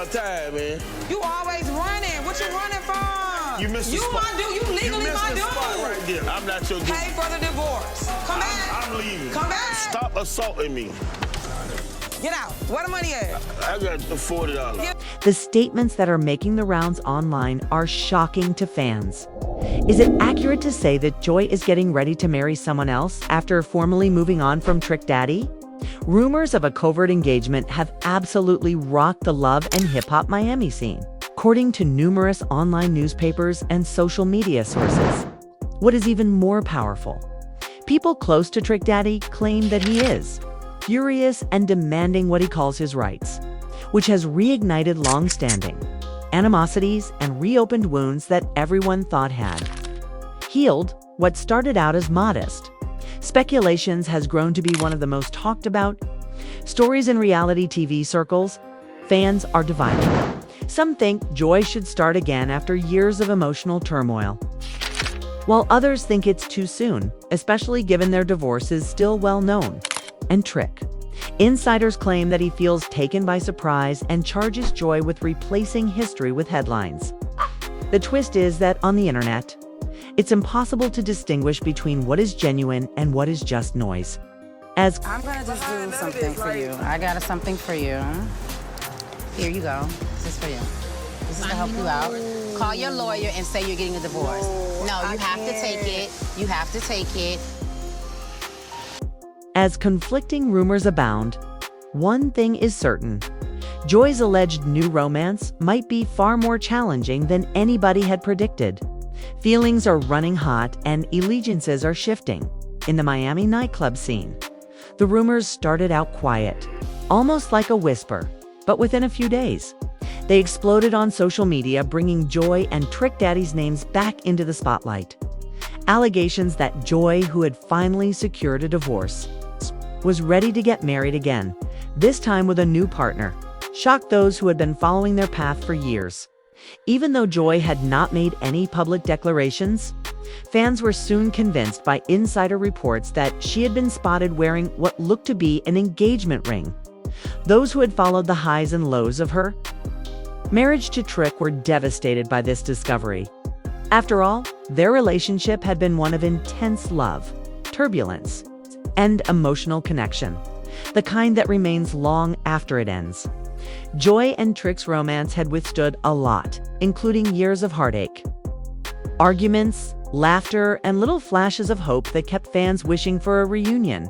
Time, man. You always running. What you running from? You missed the spot. You legally you missed my the dude. spot right there. I'm not your dude. Pay for the divorce. Come back. I'm leaving. Come back. Stop assaulting me. Get out. Where the money at? I got $40. The statements that are making the rounds online are shocking to fans. Is it accurate to say that Joy is getting ready to marry someone else after formally moving on from Trick Daddy? Rumors of a covert engagement have absolutely rocked the love and hip-hop Miami scene, according to numerous online newspapers and social media sources. What is even more powerful, people close to Trick Daddy claim that he is furious and demanding what he calls his rights, which has reignited long-standing animosities and reopened wounds that everyone thought had healed. What started out as modest speculations has grown to be one of the most talked about stories in reality TV circles. Fans are divided. Some think Joy should start again after years of emotional turmoil, while others think it's too soon, especially given their divorce is still well known. And Trick, insiders claim that he feels taken by surprise and charges Joy with replacing history with headlines. The twist is that on the internet, it's impossible to distinguish between what is genuine and what is just noise. I'm gonna just do something for you. I got something for you. Here you go. This is for you. This is to help you out. Call your lawyer and say you're getting a divorce. No, you have to take it. You have to take it. As conflicting rumors abound, one thing is certain. Joy's alleged new romance might be far more challenging than anybody had predicted. Feelings are running hot and allegiances are shifting in the Miami nightclub scene. The rumors started out quiet, almost like a whisper, but within a few days, they exploded on social media, bringing Joy and Trick Daddy's names back into the spotlight. Allegations that Joy, who had finally secured a divorce, was ready to get married again, this time with a new partner, shocked those who had been following their path for years. Even though Joy had not made any public declarations, fans were soon convinced by insider reports that she had been spotted wearing what looked to be an engagement ring. Those who had followed the highs and lows of her marriage to Trick were devastated by this discovery. After all, their relationship had been one of intense love, turbulence, and emotional connection, the kind that remains long after it ends. Joy and Trick's romance had withstood a lot, including years of heartache, arguments, laughter, and little flashes of hope that kept fans wishing for a reunion.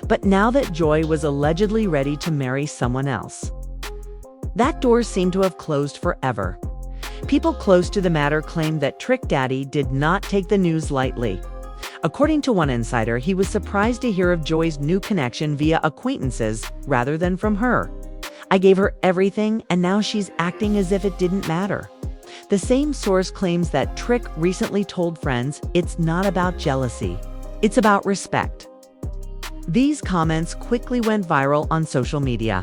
But now that Joy was allegedly ready to marry someone else, that door seemed to have closed forever. People close to the matter claimed that Trick Daddy did not take the news lightly. According to one insider, he was surprised to hear of Joy's new connection via acquaintances rather than from her. I gave her everything, and now she's acting as if it didn't matter. The same source claims that Trick recently told friends it's not about jealousy, it's about respect. These comments quickly went viral on social media,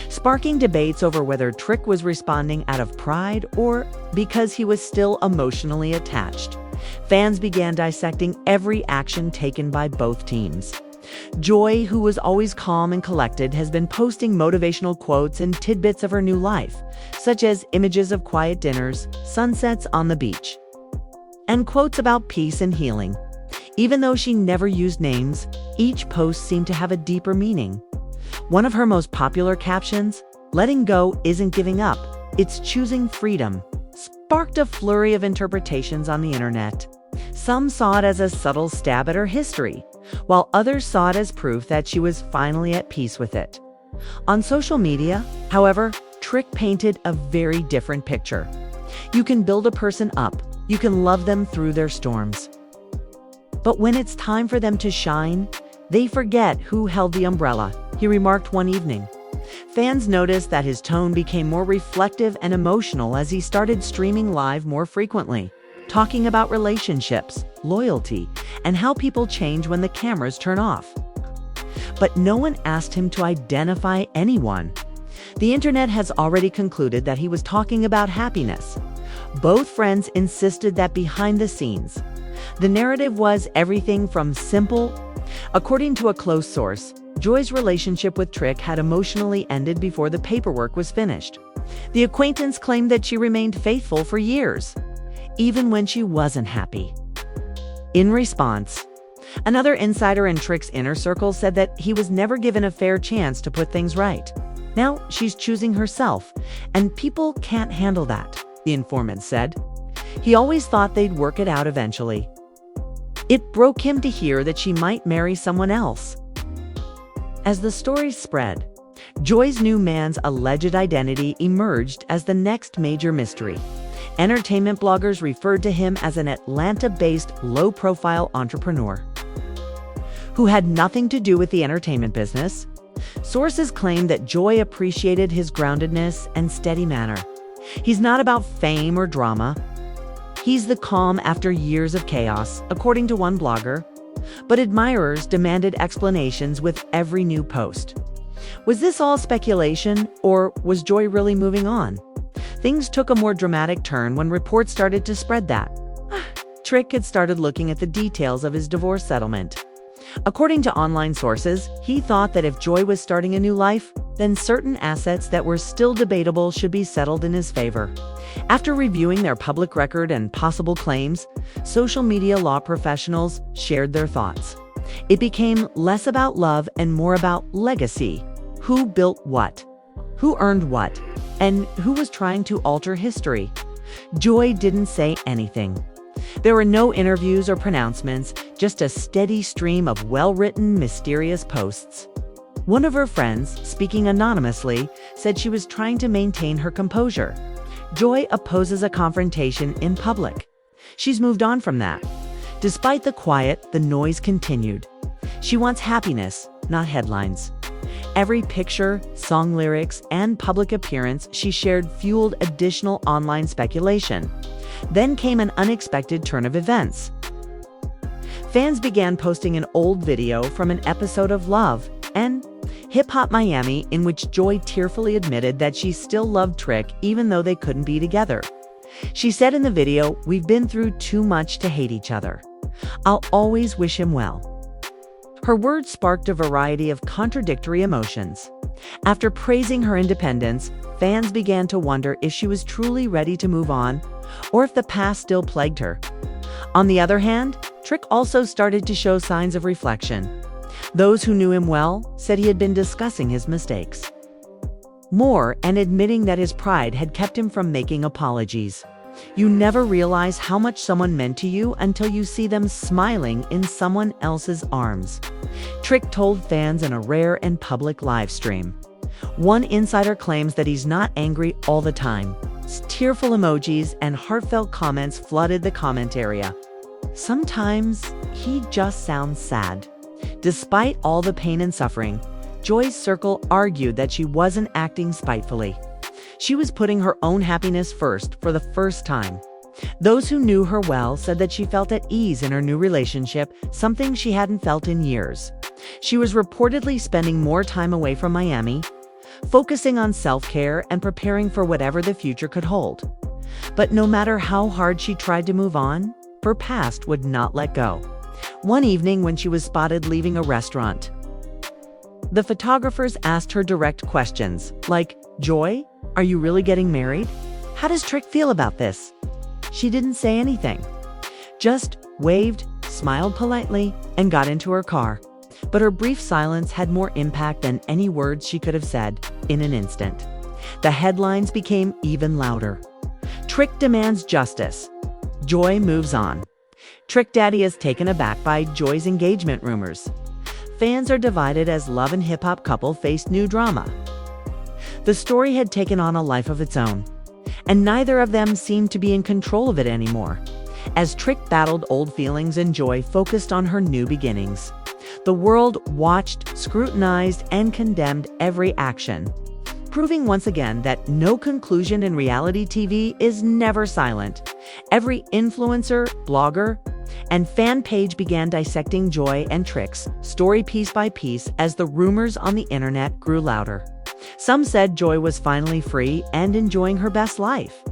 sparking debates over whether Trick was responding out of pride or because he was still emotionally attached. Fans began dissecting every action taken by both teams. Joy, who was always calm and collected, has been posting motivational quotes and tidbits of her new life, such as images of quiet dinners, sunsets on the beach, and quotes about peace and healing. Even though she never used names, each post seemed to have a deeper meaning. One of her most popular captions, "Letting go isn't giving up, it's choosing freedom," sparked a flurry of interpretations on the internet. Some saw it as a subtle stab at her history, while others saw it as proof that she was finally at peace with it. On social media, however, Trick painted a very different picture. You can build a person up, you can love them through their storms. But when it's time for them to shine, they forget who held the umbrella, he remarked one evening. Fans noticed that his tone became more reflective and emotional as he started streaming live more frequently, talking about relationships, loyalty, and how people change when the cameras turn off. But no one asked him to identify anyone. The internet has already concluded that he was talking about happiness. Both friends insisted that behind the scenes, the narrative was everything from simple. According to a close source, Joy's relationship with Trick had emotionally ended before the paperwork was finished. The acquaintance claimed that she remained faithful for years, even when she wasn't happy. In response, another insider in Trick's inner circle said that he was never given a fair chance to put things right. Now she's choosing herself, and people can't handle that, the informant said. He always thought they'd work it out eventually. It broke him to hear that she might marry someone else. As the story spread, Joy's new man's alleged identity emerged as the next major mystery. Entertainment bloggers referred to him as an Atlanta-based, low-profile entrepreneur who had nothing to do with the entertainment business. Sources claim that Joy appreciated his groundedness and steady manner. He's not about fame or drama. He's the calm after years of chaos, according to one blogger. But admirers demanded explanations with every new post. Was this all speculation, or was Joy really moving on? Things took a more dramatic turn when reports started to spread that Trick had started looking at the details of his divorce settlement. According to online sources, he thought that if Joy was starting a new life, then certain assets that were still debatable should be settled in his favor. After reviewing their public record and possible claims, social media law professionals shared their thoughts. It became less about love and more about legacy. Who built what? Who earned what? And who was trying to alter history? Joy didn't say anything. There were no interviews or pronouncements, just a steady stream of well-written, mysterious posts. One of her friends, speaking anonymously, said she was trying to maintain her composure. Joy opposes a confrontation in public. She's moved on from that. Despite the quiet, the noise continued. She wants happiness, not headlines. Every picture, song lyrics, and public appearance she shared fueled additional online speculation. Then came an unexpected turn of events. Fans began posting an old video from an episode of Love and Hip Hop Miami in which Joy tearfully admitted that she still loved Trick even though they couldn't be together. She said in the video, "We've been through too much to hate each other. I'll always wish him well." Her words sparked a variety of contradictory emotions. After praising her independence, fans began to wonder if she was truly ready to move on, or if the past still plagued her. On the other hand, Trick also started to show signs of reflection. Those who knew him well said he had been discussing his mistakes more and admitting that his pride had kept him from making apologies. You never realize how much someone meant to you until you see them smiling in someone else's arms, Trick told fans in a rare and public live stream. One insider claims that he's not angry all the time. Tearful emojis and heartfelt comments flooded the comment area. Sometimes he just sounds sad. Despite all the pain and suffering, Joy's circle argued that she wasn't acting spitefully. She was putting her own happiness first for the first time. Those who knew her well said that she felt at ease in her new relationship, something she hadn't felt in years. She was reportedly spending more time away from Miami, focusing on self-care and preparing for whatever the future could hold. But no matter how hard she tried to move on, her past would not let go. One evening when she was spotted leaving a restaurant, the photographers asked her direct questions, like, "Joy, are you really getting married? How does Trick feel about this?" She didn't say anything, just waved, smiled politely, and got into her car. But her brief silence had more impact than any words she could have said in an instant. The headlines became even louder. Trick demands justice. Joy moves on. Trick Daddy is taken aback by Joy's engagement rumors. Fans are divided as Love and Hip Hop couple faced new drama. The story had taken on a life of its own, and neither of them seemed to be in control of it anymore. As Trick battled old feelings and Joy focused on her new beginnings, the world watched, scrutinized, and condemned every action, proving once again that no conclusion in reality TV is never silent. Every influencer, blogger, and fan page began dissecting Joy and Trick's story piece by piece as the rumors on the internet grew louder. Some said Joy was finally free and enjoying her best life,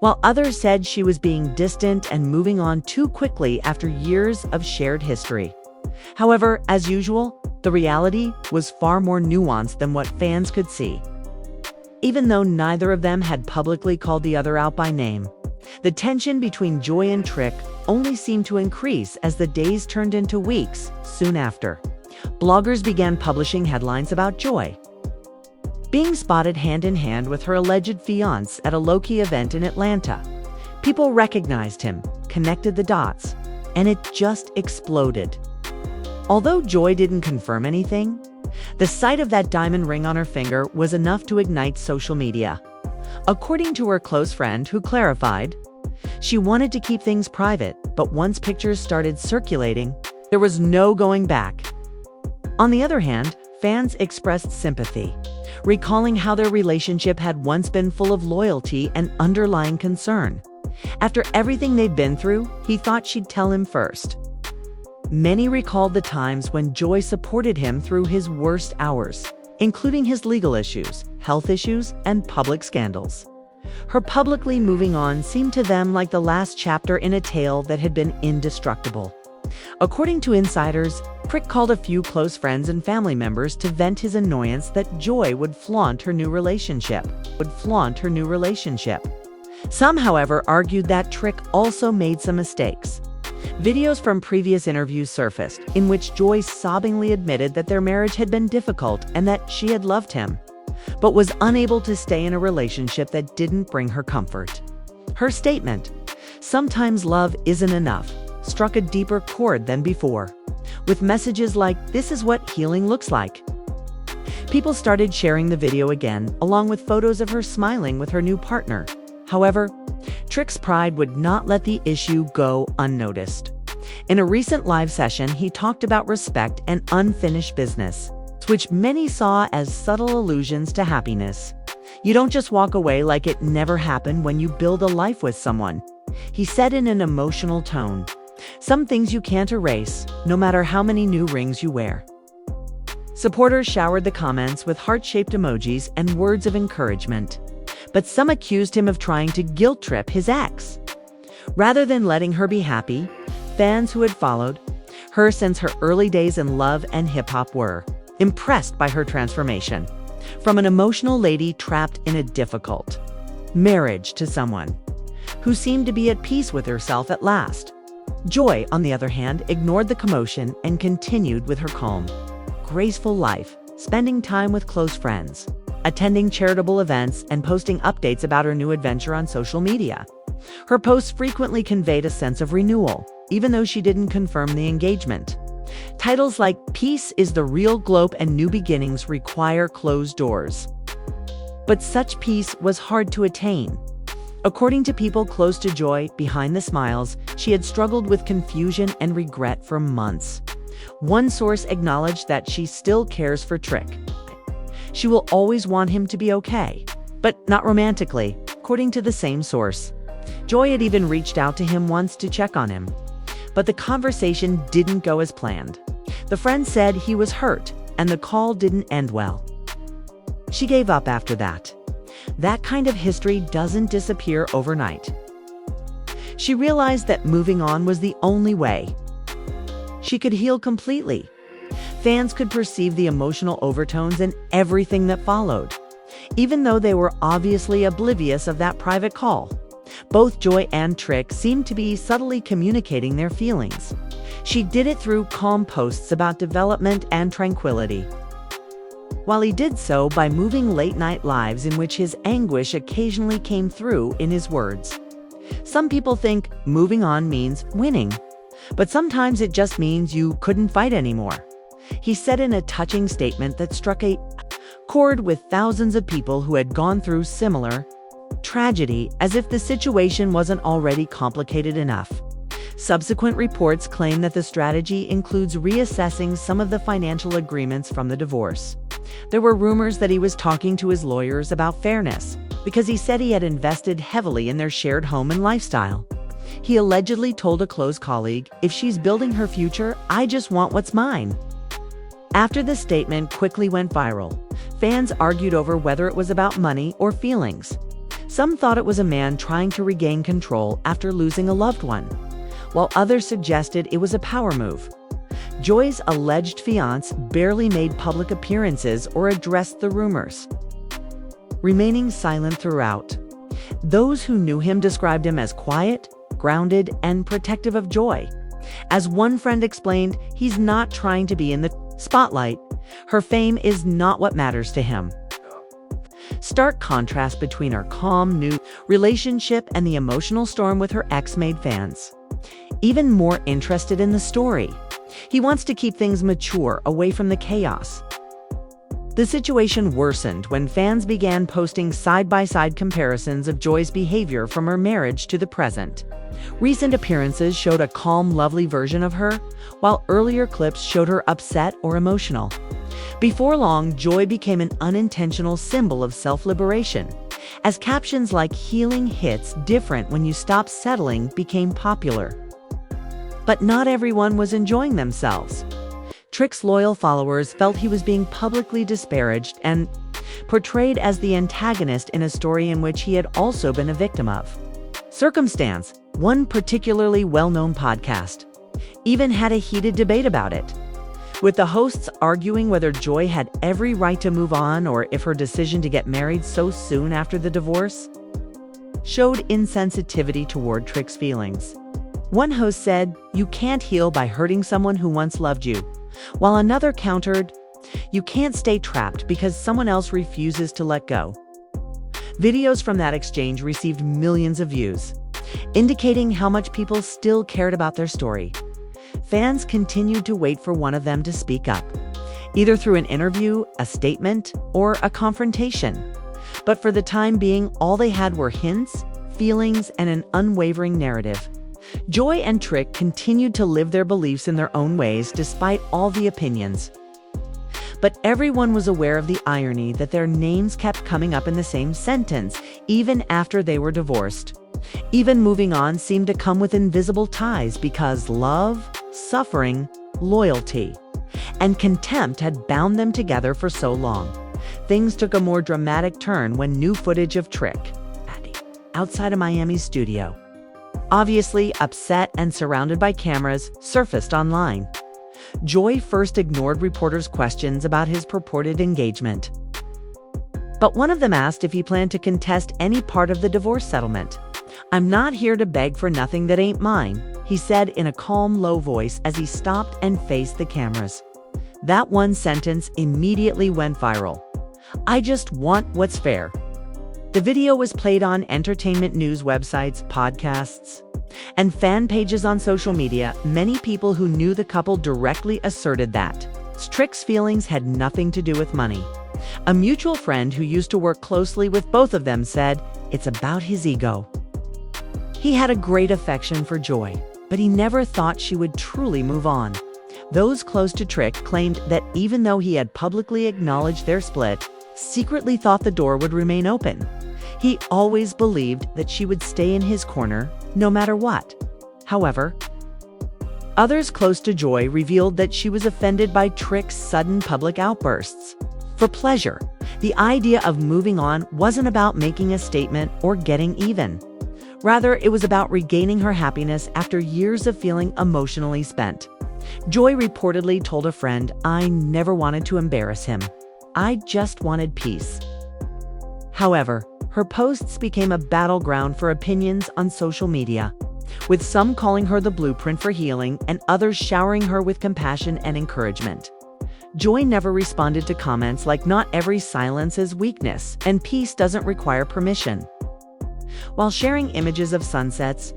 while others said she was being distant and moving on too quickly after years of shared history. However, as usual, the reality was far more nuanced than what fans could see. even though neither of them had publicly called the other out by name. The tension between Joy and Trick only seemed to increase as the days turned into weeks soon after. Bloggers began publishing headlines about Joy being spotted hand-in-hand with her alleged fiancé at a low-key event in Atlanta. People recognized him, connected the dots, and it just exploded. Although Joy didn't confirm anything, the sight of that diamond ring on her finger was enough to ignite social media. According to her close friend who clarified, she wanted to keep things private, but once pictures started circulating, there was no going back. On the other hand, fans expressed sympathy, recalling how their relationship had once been full of loyalty and underlying concern. After everything they'd been through, he thought she'd tell him first. Many recalled the times when Joy supported him through his worst hours, including his legal issues, health issues, and public scandals. Her publicly moving on seemed to them like the last chapter in a tale that had been indestructible. According to insiders, Trick called a few close friends and family members to vent his annoyance that Joy would flaunt her new relationship. Some, however, argued that Trick also made some mistakes. Videos from previous interviews surfaced, in which Joy sobbingly admitted that their marriage had been difficult and that she had loved him, but was unable to stay in a relationship that didn't bring her comfort. Her statement, "Sometimes love isn't enough," struck a deeper chord than before, with messages like, "This is what healing looks like." People started sharing the video again, along with photos of her smiling with her new partner. However, Trick's pride would not let the issue go unnoticed. In a recent live session, he talked about respect and unfinished business, which many saw as subtle allusions to happiness. "You don't just walk away like it never happened when you build a life with someone," he said in an emotional tone. "Some things you can't erase, no matter how many new rings you wear." Supporters showered the comments with heart-shaped emojis and words of encouragement, but some accused him of trying to guilt-trip his ex. Rather than letting her be happy, fans who had followed her since her early days in love and hip-hop were impressed by her transformation, from an emotional lady trapped in a difficult marriage to someone who seemed to be at peace with herself at last. Joy, on the other hand, ignored the commotion and continued with her calm, graceful life, spending time with close friends, attending charitable events, and posting updates about her new adventure on social media. Her posts frequently conveyed a sense of renewal, even though she didn't confirm the engagement. Titles like "Peace is the Real Globe" and "New Beginnings Require Closed Doors." But such peace was hard to attain. According to people close to Joy, behind the smiles, she had struggled with confusion and regret for months. One source acknowledged that she still cares for Trick. She will always want him to be okay, but not romantically, according to the same source. Joy had even reached out to him once to check on him, but the conversation didn't go as planned. The friend said he was hurt, and the call didn't end well. She gave up after that. That kind of history doesn't disappear overnight. She realized that moving on was the only way she could heal completely. Fans could perceive the emotional overtones in everything that followed, even though they were obviously oblivious of that private call. Both Joy and Trick seemed to be subtly communicating their feelings. She did it through calm posts about development and tranquility, while he did so by moving late-night lives in which his anguish occasionally came through in his words. Some people think moving on means winning, but sometimes it just means you couldn't fight anymore, he said in a touching statement that struck a chord with thousands of people who had gone through similar tragedy, as if the situation wasn't already complicated enough. Subsequent reports claim that the strategy includes reassessing some of the financial agreements from the divorce. There were rumors that he was talking to his lawyers about fairness, because he said he had invested heavily in their shared home and lifestyle. He allegedly told a close colleague, "If she's building her future, I just want what's mine." After the statement quickly went viral, fans argued over whether it was about money or feelings. Some thought it was a man trying to regain control after losing a loved one, while others suggested it was a power move. Joy's alleged fiancé barely made public appearances or addressed the rumors, remaining silent throughout. Those who knew him described him as quiet, grounded, and protective of Joy. As one friend explained, he's not trying to be in the spotlight. Her fame is not what matters to him. Stark contrast between her calm new relationship and the emotional storm with her ex made fans even more interested in the story. He wants to keep things mature, away from the chaos. The situation worsened when fans began posting side-by-side comparisons of Joy's behavior from her marriage to the present. Recent appearances showed a calm, lovely version of her, while earlier clips showed her upset or emotional. Before long, Joy became an unintentional symbol of self-liberation, as captions like "healing hits different when you stop settling" became popular. But not everyone was enjoying themselves. Trick's loyal followers felt he was being publicly disparaged and portrayed as the antagonist in a story in which he had also been a victim of. Circumstance, one particularly well-known podcast, even had a heated debate about it, with the hosts arguing whether Joy had every right to move on or if her decision to get married so soon after the divorce showed insensitivity toward Trick's feelings. One host said, "You can't heal by hurting someone who once loved you," while another countered, "You can't stay trapped because someone else refuses to let go." Videos from that exchange received millions of views, indicating how much people still cared about their story. Fans continued to wait for one of them to speak up, either through an interview, a statement, or a confrontation. But for the time being, all they had were hints, feelings, and an unwavering narrative. Joy and Trick continued to live their beliefs in their own ways despite all the opinions. But everyone was aware of the irony that their names kept coming up in the same sentence, even after they were divorced. Even moving on seemed to come with invisible ties because love, suffering, loyalty, and contempt had bound them together for so long. Things took a more dramatic turn when new footage of Trick outside of Miami's studio, obviously upset and surrounded by cameras, surfaced online. Joy first ignored reporters' questions about his purported engagement, but one of them asked if he planned to contest any part of the divorce settlement. "I'm not here to beg for nothing that ain't mine," he said in a calm, low voice as he stopped and faced the cameras. That one sentence immediately went viral. "I just want what's fair." The video was played on entertainment news websites, podcasts, and fan pages on social media. Many people who knew the couple directly asserted that Trick's feelings had nothing to do with money. A mutual friend who used to work closely with both of them said, "It's about his ego." He had a great affection for Joy, but he never thought she would truly move on. Those close to Trick claimed that even though he had publicly acknowledged their split, secretly thought the door would remain open. He always believed that she would stay in his corner, no matter what. However, others close to Joy revealed that she was offended by Trick's sudden public outbursts. For pleasure, the idea of moving on wasn't about making a statement or getting even. Rather, it was about regaining her happiness after years of feeling emotionally spent. Joy reportedly told a friend, "I never wanted to embarrass him. I just wanted peace." However, her posts became a battleground for opinions on social media, with some calling her the blueprint for healing and others showering her with compassion and encouragement. Joy never responded to comments like "Not every silence is weakness," and "Peace doesn't require permission," while sharing images of sunsets,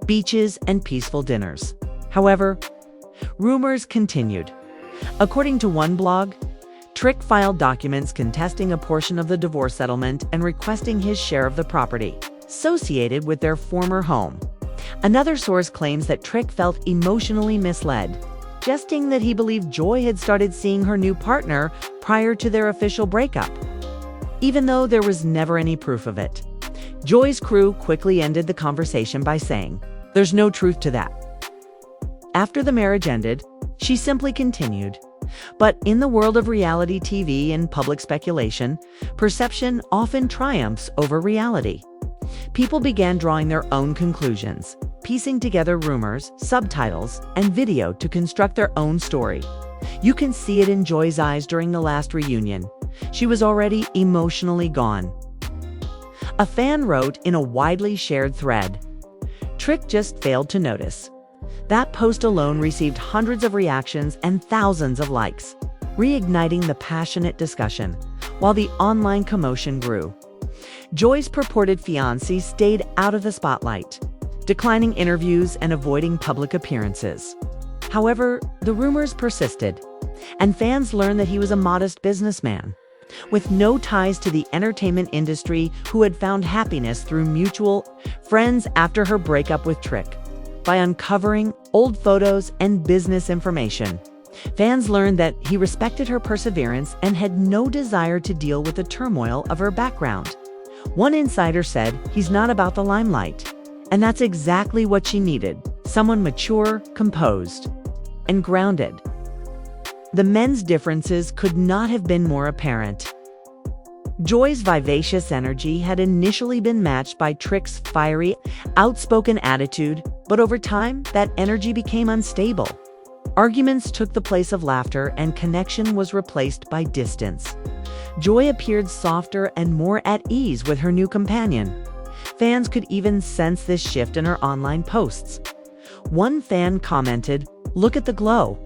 beaches, and peaceful dinners. However, rumors continued. According to one blog, Trick filed documents contesting a portion of the divorce settlement and requesting his share of the property associated with their former home. Another source claims that Trick felt emotionally misled, suggesting that he believed Joy had started seeing her new partner prior to their official breakup, even though there was never any proof of it. Joy's crew quickly ended the conversation by saying, "There's no truth to that." After the marriage ended, she simply continued, "But in the world of reality TV and public speculation, perception often triumphs over reality." People began drawing their own conclusions, piecing together rumors, subtitles, and video to construct their own story. You can see it in Joy's eyes during the last reunion. She was already emotionally gone. A fan wrote in a widely shared thread, "Trick just failed to notice." That post alone received hundreds of reactions and thousands of likes, reigniting the passionate discussion, while the online commotion grew. Joy's purported fiancé stayed out of the spotlight, declining interviews and avoiding public appearances. However, the rumors persisted, and fans learned that he was a modest businessman, with no ties to the entertainment industry, who had found happiness through mutual friends after her breakup with Trick. By uncovering old photos and business information, fans learned that he respected her perseverance and had no desire to deal with the turmoil of her background. One insider said, "He's not about the limelight." And that's exactly what she needed: someone mature, composed, and grounded. The men's differences could not have been more apparent. Joy's vivacious energy had initially been matched by Trick's fiery, outspoken attitude, but over time, that energy became unstable. Arguments took the place of laughter, and connection was replaced by distance. Joy appeared softer and more at ease with her new companion. Fans could even sense this shift in her online posts. One fan commented, "Look at the glow.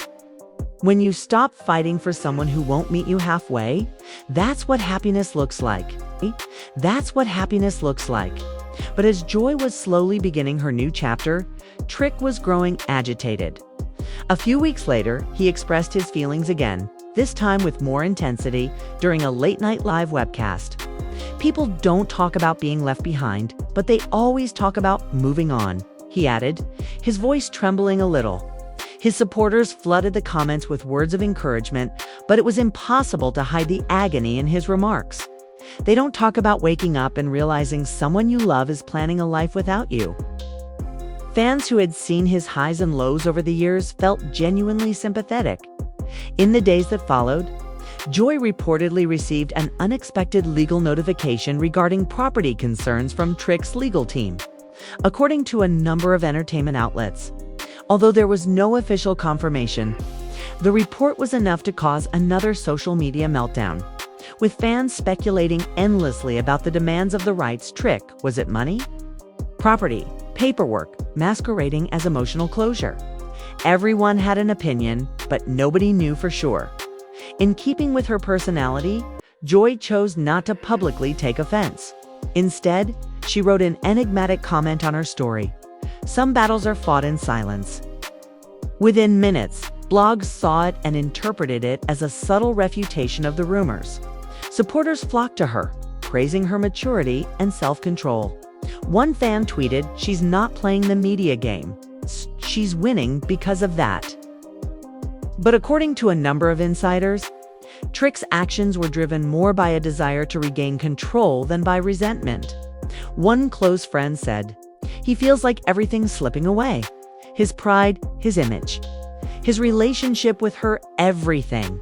When you stop fighting for someone who won't meet you halfway, that's what happiness looks like. That's what happiness looks like." But as Joy was slowly beginning her new chapter, Trick was growing agitated. A few weeks later, he expressed his feelings again, this time with more intensity, during a late-night live webcast. "People don't talk about being left behind, but they always talk about moving on," he added, his voice trembling a little. His supporters flooded the comments with words of encouragement, but it was impossible to hide the agony in his remarks. "They don't talk about waking up and realizing someone you love is planning a life without you." Fans who had seen his highs and lows over the years felt genuinely sympathetic. In the days that followed, Joy reportedly received an unexpected legal notification regarding property concerns from Trick's legal team, according to a number of entertainment outlets. Although there was no official confirmation, the report was enough to cause another social media meltdown, with fans speculating endlessly about the demands of the rights. Trick, was it money? Property? Paperwork, masquerading as emotional closure? Everyone had an opinion, but nobody knew for sure. In keeping with her personality, Joy chose not to publicly take offense. Instead, she wrote an enigmatic comment on her story: "Some battles are fought in silence." Within minutes, blogs saw it and interpreted it as a subtle refutation of the rumors. Supporters flocked to her, praising her maturity and self-control. One fan tweeted, "She's not playing the media game. She's winning because of that." But according to a number of insiders, Trick's actions were driven more by a desire to regain control than by resentment. One close friend said, "He feels like everything's slipping away. His pride, his image, his relationship with her, everything."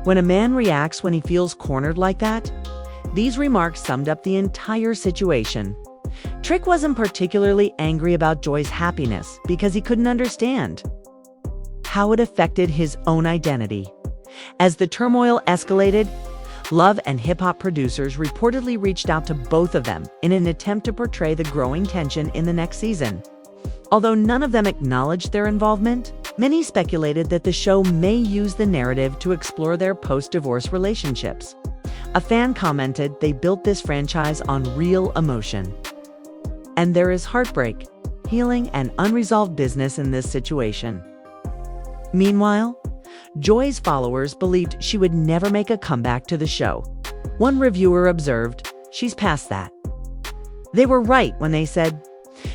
When a man reacts when he feels cornered like that, these remarks summed up the entire situation. Trick wasn't particularly angry about Joy's happiness because he couldn't understand how it affected his own identity. As the turmoil escalated, Love and hip-hop producers reportedly reached out to both of them in an attempt to portray the growing tension in the next season. Although none of them acknowledged their involvement, many speculated that the show may use the narrative to explore their post-divorce relationships. A fan commented, "They built this franchise on real emotion." And there is heartbreak, healing, and unresolved business in this situation. Meanwhile, Joy's followers believed she would never make a comeback to the show. One reviewer observed, "She's past that." They were right when they said,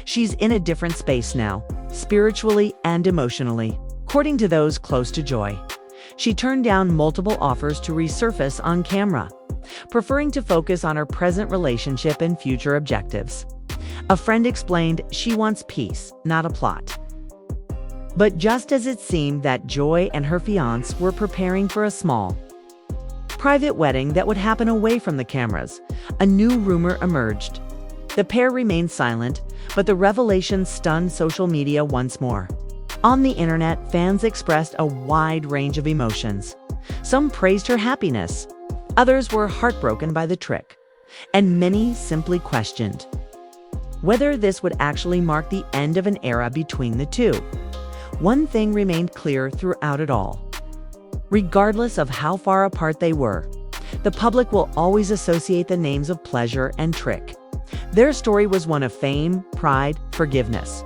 "She's in a different space now, spiritually and emotionally." According to those close to Joy, she turned down multiple offers to resurface on camera, preferring to focus on her present relationship and future objectives. A friend explained, "She wants peace, not a plot." But just as it seemed that Joy and her fiancé were preparing for a small, private wedding that would happen away from the cameras, a new rumor emerged. The pair remained silent, but the revelation stunned social media once more. On the internet, fans expressed a wide range of emotions. Some praised her happiness. Others were heartbroken by the trick, and many simply questioned whether this would actually mark the end of an era between the two. One thing remained clear throughout it all. Regardless of how far apart they were, the public will always associate the names of Pleasure and Trick. Their story was one of fame, pride, forgiveness,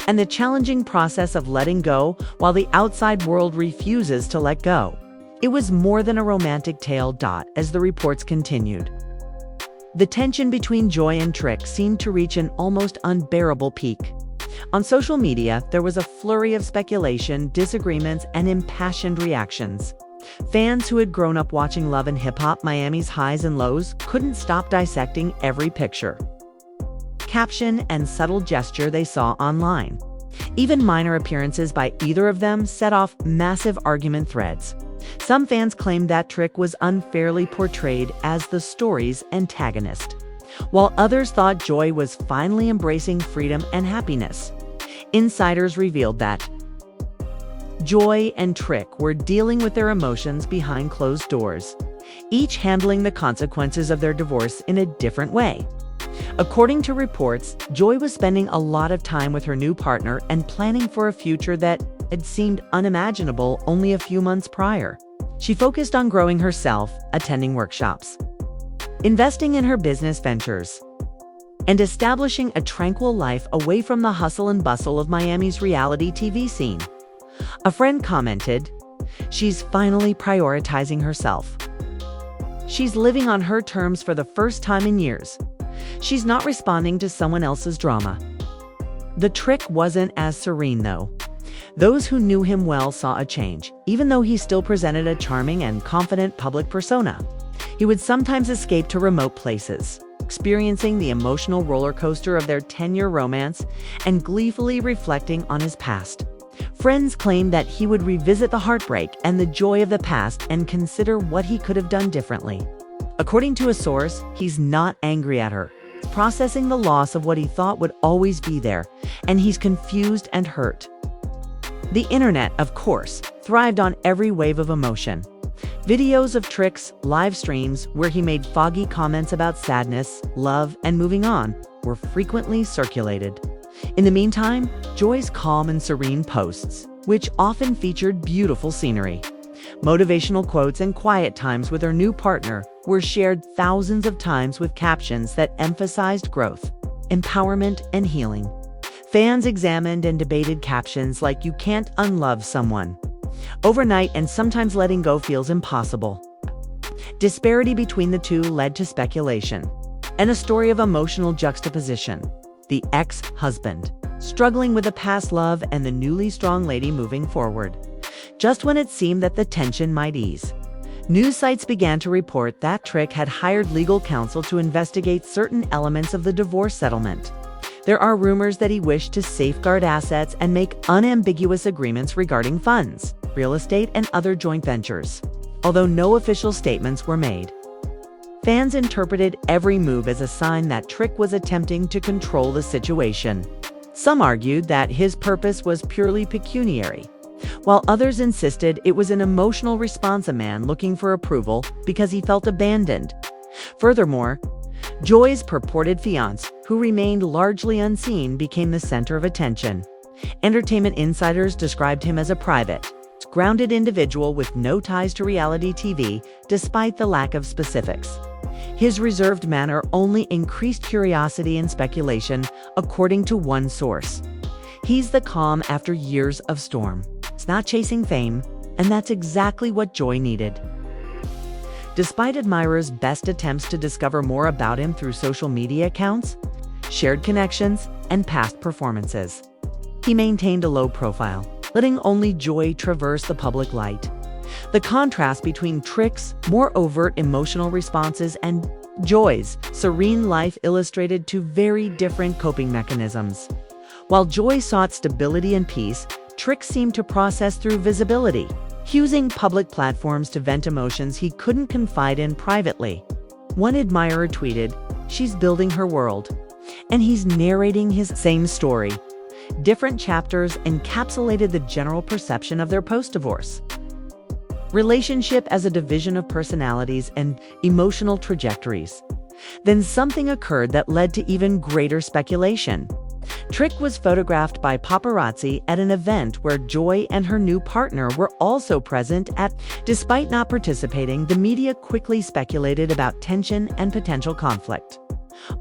and the challenging process of letting go while the outside world refuses to let go. It was more than a romantic tale. As the reports continued, the tension between Joy and Trick seemed to reach an almost unbearable peak. On social media, there was a flurry of speculation, disagreements, and impassioned reactions. Fans who had grown up watching Love and Hip Hop Miami's highs and lows couldn't stop dissecting every picture, caption, and subtle gesture they saw online. Even minor appearances by either of them set off massive argument threads. Some fans claimed that Trick was unfairly portrayed as the story's antagonist, while others thought Joy was finally embracing freedom and happiness. Insiders revealed that Joy and Trick were dealing with their emotions behind closed doors, each handling the consequences of their divorce in a different way. According to reports, Joy was spending a lot of time with her new partner and planning for a future that had seemed unimaginable only a few months prior. She focused on growing herself, attending workshops, investing in her business ventures, and establishing a tranquil life away from the hustle and bustle of Miami's reality TV scene. A friend commented, "She's finally prioritizing herself. She's living on her terms for the first time in years. She's not responding to someone else's drama." The Trick wasn't as serene, though. Those who knew him well saw a change. Even though he still presented a charming and confident public persona, he would sometimes escape to remote places, experiencing the emotional roller coaster of their 10-year romance and gleefully reflecting on his past. Friends claimed that he would revisit the heartbreak and the joy of the past and consider what he could have done differently. According to a source, he's not angry at her. He's processing the loss of what he thought would always be there, and he's confused and hurt. The internet, of course, thrived on every wave of emotion. Videos of Trick's live streams where he made foggy comments about sadness, love, and moving on were frequently circulated. In the meantime, Joy's calm and serene posts, which often featured beautiful scenery, motivational quotes, and quiet times with her new partner, were shared thousands of times with captions that emphasized growth, empowerment, and healing. Fans examined and debated captions like "You can't unlove someone overnight," and "Sometimes letting go feels impossible." Disparity between the two led to speculation and a story of emotional juxtaposition. The ex-husband struggling with a past love and the newly strong lady moving forward. Just when it seemed that the tension might ease, news sites began to report that Trick had hired legal counsel to investigate certain elements of the divorce settlement. There are rumors that he wished to safeguard assets and make unambiguous agreements regarding funds, real estate, and other joint ventures, although no official statements were made. Fans interpreted every move as a sign that Trick was attempting to control the situation. Some argued that his purpose was purely pecuniary, while others insisted it was an emotional response, a man looking for approval because he felt abandoned. Furthermore, Joy's purported fiancé, who remained largely unseen, became the center of attention. Entertainment insiders described him as a private, grounded individual with no ties to reality TV, despite the lack of specifics. His reserved manner only increased curiosity and speculation, according to one source. He's the calm after years of storm. He's not chasing fame, and that's exactly what Joy needed. Despite admirers' best attempts to discover more about him through social media accounts, shared connections, and past performances, he maintained a low profile, letting only Joy traverse the public light. The contrast between Trick's more overt emotional responses and Joy's serene life illustrated two very different coping mechanisms. While Joy sought stability and peace, Trick seemed to process through visibility, using public platforms to vent emotions he couldn't confide in privately. One admirer tweeted, "She's building her world," and he's narrating his same story. Different chapters encapsulated the general perception of their post-divorce relationship as a division of personalities and emotional trajectories. Then something occurred that led to even greater speculation. Trick was photographed by paparazzi at an event where Joy and her new partner were also present at. Despite not participating, the media quickly speculated about tension and potential conflict.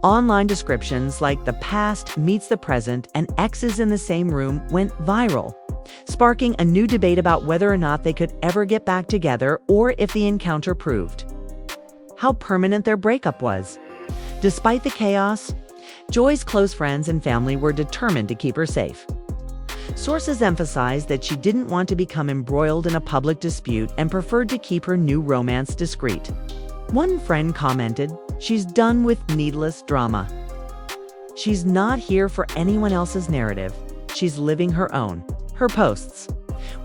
Online descriptions like "the past meets the present" and "exes in the same room" went viral, sparking a new debate about whether or not they could ever get back together or if the encounter proved how permanent their breakup was. Despite the chaos, Joy's close friends and family were determined to keep her safe. Sources emphasized that she didn't want to become embroiled in a public dispute and preferred to keep her new romance discreet. One friend commented, "She's done with needless drama. She's not here for anyone else's narrative. She's living her own." Her posts,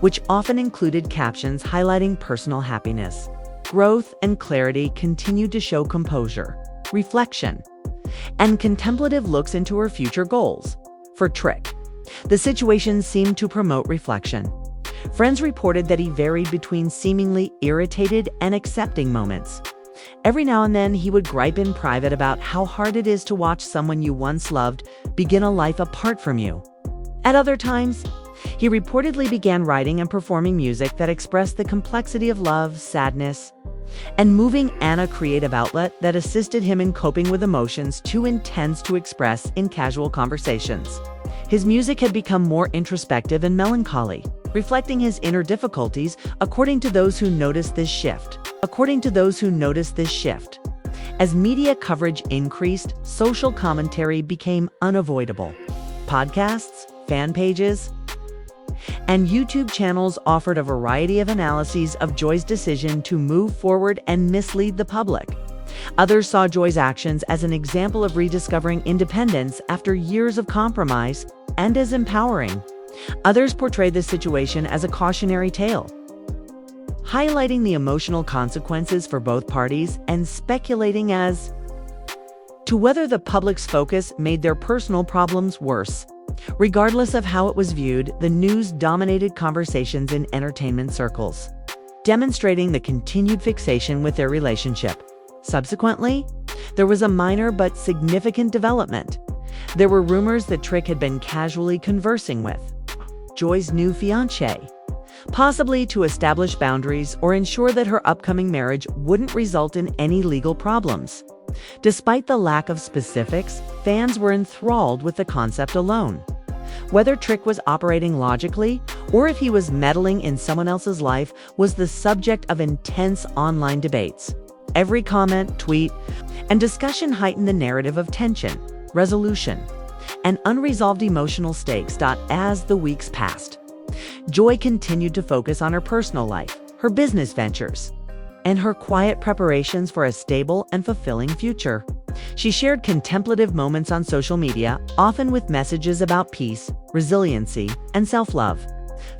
which often included captions highlighting personal happiness, growth, and clarity, continued to show composure, reflection, and contemplative looks into her future goals. For Trick, the situation seemed to promote reflection. Friends reported that he varied between seemingly irritated and accepting moments. Every now and then, he would gripe in private about how hard it is to watch someone you once loved begin a life apart from you. At other times, he reportedly began writing and performing music that expressed the complexity of love, sadness, and moving, a creative outlet that assisted him in coping with emotions too intense to express in casual conversations. His music had become more introspective and melancholy, reflecting his inner difficulties, according to those who noticed this shift. As media coverage increased, social commentary became unavoidable. Podcasts, fan pages, and YouTube channels offered a variety of analyses of Joy's decision to move forward and mislead the public. Others saw Joy's actions as an example of rediscovering independence after years of compromise and as empowering. Others portrayed the situation as a cautionary tale, highlighting the emotional consequences for both parties and speculating as to whether the public's focus made their personal problems worse. Regardless of how it was viewed, the news dominated conversations in entertainment circles, demonstrating the continued fixation with their relationship. Subsequently, there was a minor but significant development. There were rumors that Trick had been casually conversing with Joy's new fiancé, possibly to establish boundaries or ensure that her upcoming marriage wouldn't result in any legal problems. Despite the lack of specifics, fans were enthralled with the concept alone. Whether Trick was operating logically or if he was meddling in someone else's life was the subject of intense online debates. Every comment, tweet, and discussion heightened the narrative of tension, resolution, and unresolved emotional stakes. As the weeks passed, Joy continued to focus on her personal life, her business ventures, and her quiet preparations for a stable and fulfilling future. She shared contemplative moments on social media, often with messages about peace, resiliency, and self-love.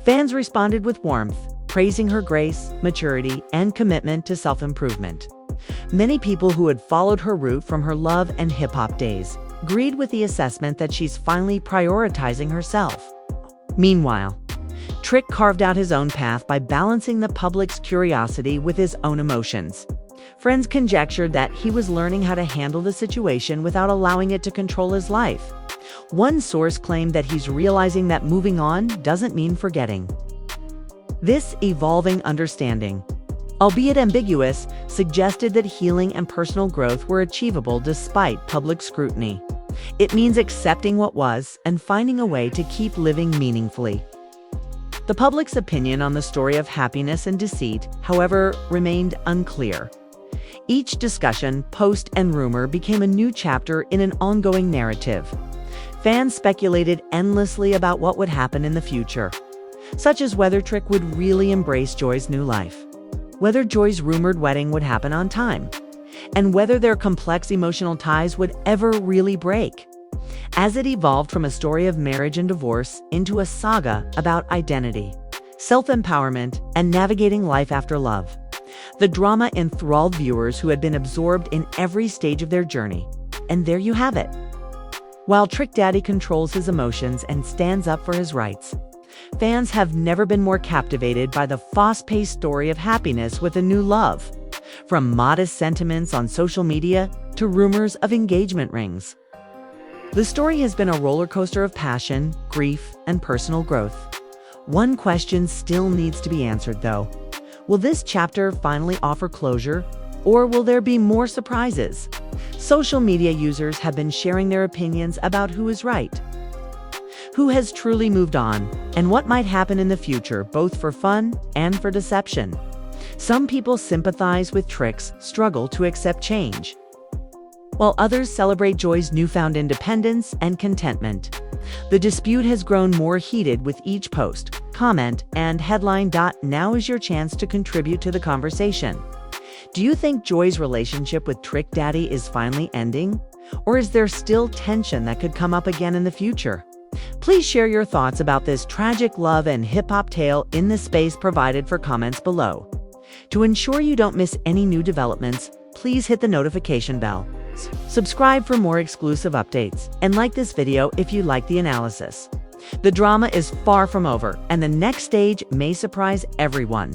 Fans responded with warmth, praising her grace, maturity, and commitment to self-improvement. Many people who had followed her route from her love and hip-hop days agreed with the assessment that she's finally prioritizing herself. Meanwhile, Trick carved out his own path by balancing the public's curiosity with his own emotions. Friends conjectured that he was learning how to handle the situation without allowing it to control his life. One source claimed that he's realizing that moving on doesn't mean forgetting. This evolving understanding, albeit ambiguous, suggested that healing and personal growth were achievable despite public scrutiny. It means accepting what was and finding a way to keep living meaningfully. The public's opinion on the story of happiness and deceit, however, remained unclear. Each discussion, post, and rumor became a new chapter in an ongoing narrative. Fans speculated endlessly about what would happen in the future, such as whether Trick would really embrace Joy's new life, whether Joy's rumored wedding would happen on time, and whether their complex emotional ties would ever really break. As it evolved from a story of marriage and divorce into a saga about identity, self-empowerment, and navigating life after love, the drama enthralled viewers who had been absorbed in every stage of their journey. And there you have it. While Trick Daddy controls his emotions and stands up for his rights, fans have never been more captivated by the fast-paced story of happiness with a new love. From modest sentiments on social media to rumors of engagement rings. The story has been a roller coaster of passion, grief, and personal growth. One question still needs to be answered, though. Will this chapter finally offer closure, or will there be more surprises? Social media users have been sharing their opinions about who is right, who has truly moved on, and what might happen in the future, both for fun and for deception. Some people sympathize with Trick's struggle to accept change, while others celebrate Joy's newfound independence and contentment. The dispute has grown more heated with each post, comment, and headline. Now is your chance to contribute to the conversation. Do you think Joy's relationship with Trick Daddy is finally ending? Or is there still tension that could come up again in the future? Please share your thoughts about this tragic love and hip-hop tale in the space provided for comments below. To ensure you don't miss any new developments, please hit the notification bell. Subscribe for more exclusive updates, and like this video if you like the analysis. The drama is far from over, and the next stage may surprise everyone.